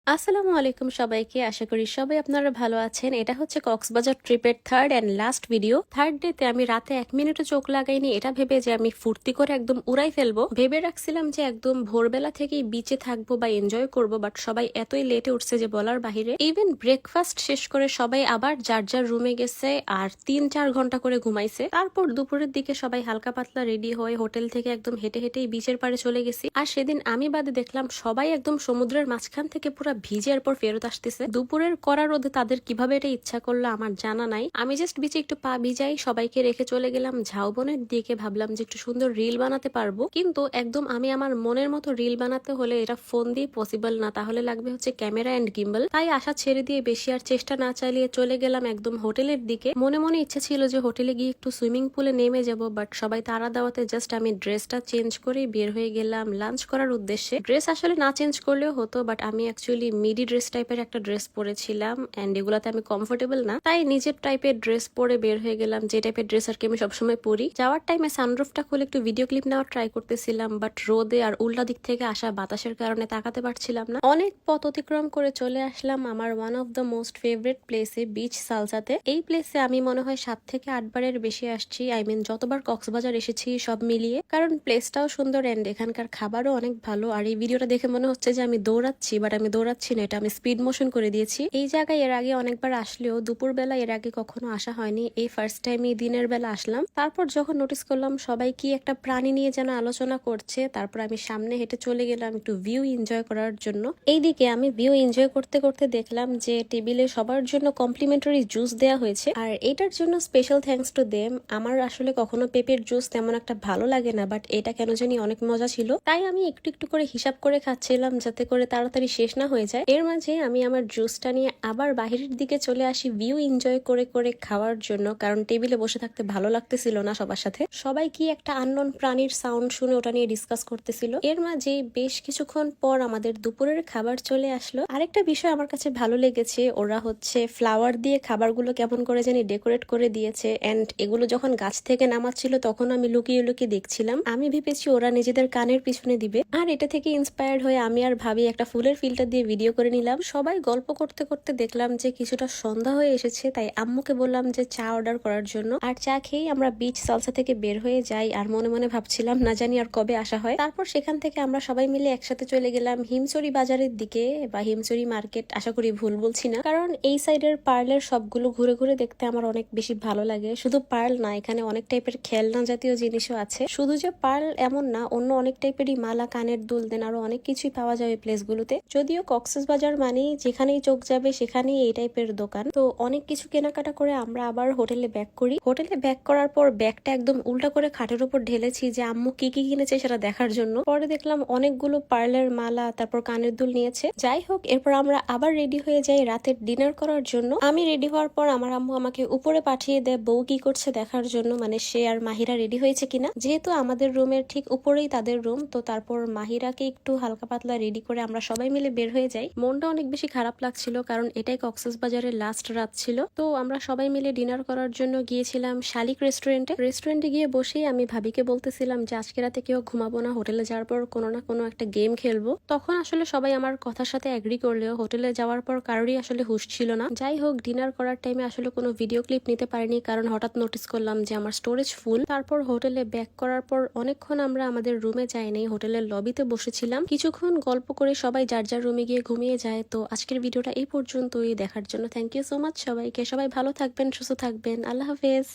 আসসালামু আলাইকুম সবাইকে। আশা করি সবাই আপনারা ভালো আছেন। এটা হচ্ছে কক্সবাজার ট্রিপের third and last video. Third ডেতে আমি রাতে 1 মিনিটও চোখ লাগাইনি, এটা ভেবে যে আমি ফুর্তি করে একদম উড়াই ফেলবো। ভেবে রাখছিলাম যে একদম ভোরবেলা থেকেই বিচে থাকবো বা এনজয় করব, বাট সবাই এতই লেটে উঠছে যে বলার বাহিরে। ইভেন ব্রেকফাস্ট শেষ করে সবাই আবার যার যার রুমে গেছে আর 3-4 ঘন্টা করে ঘুমাইছে। তারপর দুপুরের দিকে সবাই হালকা পাতলা রেডি হয়ে হোটেল থেকে একদম হেঁটে হেঁটেই বিচের পাড়ে চলে গেছি। আর সেদিন আমি বাদে দেখলাম সবাই একদম সমুদ্রের মাঝখান থেকে পুরো ভিজে এরপর ফেরত আসতেছে। দুপুরের কড়া রোদে তাদের কিভাবে এটা ইচ্ছা করলো আমার জানা নাই। আমি জাস্ট বিচে একটু পা ভিজাই সবাইকে রেখে চলে গেলাম ঝাউবনের দিকে। ভাবলাম যে একটু সুন্দর রিল বানাতে পারবো, কিন্তু একদম আমি আমার মনের মতো রিল বানাতে হলে এটা ফোন দিয়ে পসিবল না, তাহলে লাগবে হচ্ছে ক্যামেরা এন্ড গিম্বল। তাই আশা ছেড়ে দিয়ে বেশি আর চেষ্টা না চালিয়ে চলে গেলাম একদম হোটেলের দিকে। মনে মনে ইচ্ছা ছিল যে হোটেলে গিয়ে একটু সুইমিং পুলে নেমে যাব, বাট সবাই তারা দেওয়াতে জাস্ট আমি ড্রেসটা চেঞ্জ করে বের হয়ে গেলাম লাঞ্চ করার উদ্দেশ্যে। ড্রেস আসলে না চেঞ্জ করলেও হতো, বাট আমি অ্যাকচুয়ালি মিডি ড্রেস টাইপের একটা ড্রেস পরেছিলাম এন্ড এগুলাতে আমি কমফোর্টেবল না, তাই নিজের টাইপের ড্রেস পরে বের হয়ে গেলাম, যে টাইপের ড্রেস আর কি আমি সবসময় পরি। যাওয়ার টাইমে সানরুফটা খুলে একটু ভিডিও ক্লিপ নেওয়ার ট্রাই করতেছিলাম, বাট রোদে আর উল্টা দিক থেকে আসা বাতাসের কারণে তাকাতে পারছিলাম না। অনেক পথ অতিক্রম করে চলে আসলাম আমার one of the most favourite প্লেসে, বিচ সালসাতে। এই প্লেসে আমি মনে হয় 7 থেকে 8 বারের বেশি আসছি। আই মিন যতবার কক্সবাজার এসেছি সব মিলিয়ে, কারণ প্লেসটাও সুন্দর এন্ড এখানকার খাবারও অনেক ভালো। আর এই ভিডিওটা দেখে মনে হচ্ছে যে আমি দৌড়াচ্ছি, বাট আমি দৌড়াচ্ছি না, এটা আমি স্পিড মোশন করে দিয়েছি। এই জায়গায় এর আগে অনেকবার আসলেও দুপুর বেলা এর আগে কখনো আসা হয়নি, এই ফার্স্ট টাইমই দিনের বেলা আসলাম। তারপর যখন নোটিস করলাম সবাই কি একটা প্রাণী নিয়ে যেন আলোচনা করছে, তারপর আমি সামনে হেঁটে চলে গেলাম একটু ভিউ এনজয় করার জন্য। এইদিকে আমি ভিউ এনজয় করতে করতে দেখলাম যে টেবিলে সবার জন্য কমপ্লিমেন্টারি জুস দেয়া হয়েছে, আর এটার জন্য স্পেশাল থ্যাঙ্কস টু দেম। আমার আসলে কখনো পেঁপের জুস তেমন একটা ভালো লাগে না, বাট এটা কেন জানি অনেক মজা ছিল, তাই আমি একটু একটু করে হিসাব করে খাচ্ছিলাম যাতে করে তাড়াতাড়ি শেষ না হয়ে যায়। এর মাঝে আমি আমার জুসটা নিয়ে আবার বাহিরের দিকে চলে আসি ভিউ এনজয় করে করে খাওয়ার জন্য, কারণ টেবিলে বসে থাকতে ভালো লাগতেছিল না সবার সাথে। সবাই কি একটা আননোন প্রাণীর সাউন্ড শুনে ওটা নিয়ে ডিসকাস করতেছিল। এর মাঝে বেশ কিছুক্ষণ পর আমাদের দুপুরের খাবার চলে আসলো। আরেকটা বিষয় আমার কাছে ভালো লেগেছে, ওরা হচ্ছে ফ্লাওয়ার দিয়ে খাবারগুলো কেমন করে জানি ডেকোরেট করে দিয়েছে, এন্ড এগুলো যখন গাছ থেকে নামাচ্ছিল তখন আমি লুকিয়ে লুকিয়ে দেখছিলাম। আমি ভেবেছি ওরা নিজেদের কানের পিছনে দিবে, আর এটা থেকে ইন্সপায়ার্ড হয়ে আমি আর ভাবি একটা ফুলের ফিল্টার দিয়ে ভিডিও করে নিলাম। সবাই গল্প করতে করতে দেখলাম যে কিছুটা সন্ধ্যা হয়ে এসেছে, তাই আম্মুকে বললাম যে চা অর্ডার করার জন্য। আর চা খেয়েই আমরা বিচ সালসা থেকে বের হয়ে যাই, আর মনে মনে ভাবছিলাম না জানি আর কবে আসা হয়। তারপর সেখান থেকে আমরা সবাই মিলে একসাথে চলে গেলাম হিমচুরি বাজারের দিকে, বা হিমচুরি মার্কেট, আশা করি ভুল বলছি না, কারণ এই সাইডের পার্লের সবগুলো ঘুরে ঘুরে দেখতে আমার অনেক বেশি ভালো লাগে। শুধু পার্ল না, এখানে অনেক টাইপের খেলনা জাতীয় জিনিসও আছে। শুধু যে পার্ল এমন না, অন্য অনেক টাইপেরই মালা, কানের দুল, দেন আরো অনেক কিছুই পাওয়া যায় প্লেসগুলোতে। যদিও কক্সবাজার মানেই যেখানেই চোখ যাবে সেখানেই এই টাইপের দোকান। তো অনেক কিছু কেনাকাটা করে আমরা আবার হোটেলে ব্যাক করি। হোটেলে ব্যাক করার পর ব্যাগটা একদম উল্টা করে খাটের উপর ঢেলেছি যে আম্মু কি কি কিনেছে সেটা দেখার জন্য। পরে দেখলাম অনেকগুলো পার্লের মালা, তারপর কানের দুল নিয়েছে। যাই হোক, এরপর আমরা আবার রেডি হয়ে যাই রাতের ডিনার করার জন্য। আমি রেডি হওয়ার পর আমার আম্মু আমাকে উপরে পাঠিয়ে দেয় বউ কি করছে দেখার জন্য, মানে সে আর মাহিরা রেডি হয়েছে কিনা। যেহেতু আমাদের রুমের ঠিক উপরেই তাদের রুম, তো তারপর মাহিরাকে একটু হালকা পাতলা রেডি করে আমরা সবাই মিলে বের হয়ে যাই। মনটা অনেক বেশি খারাপ লাগছিল, কারণ এটাই কক্সবাজারের লাস্ট রাত ছিল। তো আমরা সবাই মিলে ডিনার করার জন্য গিয়েছিলাম শালিক রেস্টুরেন্টে গিয়ে বসেই আমি ভাবিকে বলতেছিলাম যে আজকে রাতে কেউ ঘুমাবো না, হোটেলে যাওয়ার পর কোনো না কোনো একটা গেম খেলবো। তখন আসলে সবাই আমার কথার সাথে এগ্রি করলেও হোটেলে যাওয়ার পর কারোরই আসলে হুঁশ ছিল না। যাই হোক, ডিনার করার টাইমে আসলে কোনো ভিডিও ক্লিপ নিতে পারিনি, কারণ হঠাৎ নোটিস করলাম যে আমার স্টোরেজ ফুল। তারপর হোটেলে ব্যাক করার পর অনেকক্ষণ আমরা আমাদের রুমে যাইনি, হোটেলের লবিতে বসেছিলাম। কিছুক্ষণ গল্প করে সবাই যার যার রুমে গিয়ে ঘুমিয়ে যায়। তো আজকের ভিডিওটা এই পর্যন্তই। দেখার জন্য থ্যাংক ইউ সো মাচ সবাইকে। সবাই ভালো থাকবেন, সুস্থ থাকবেন। আল্লাহ হাফেজ।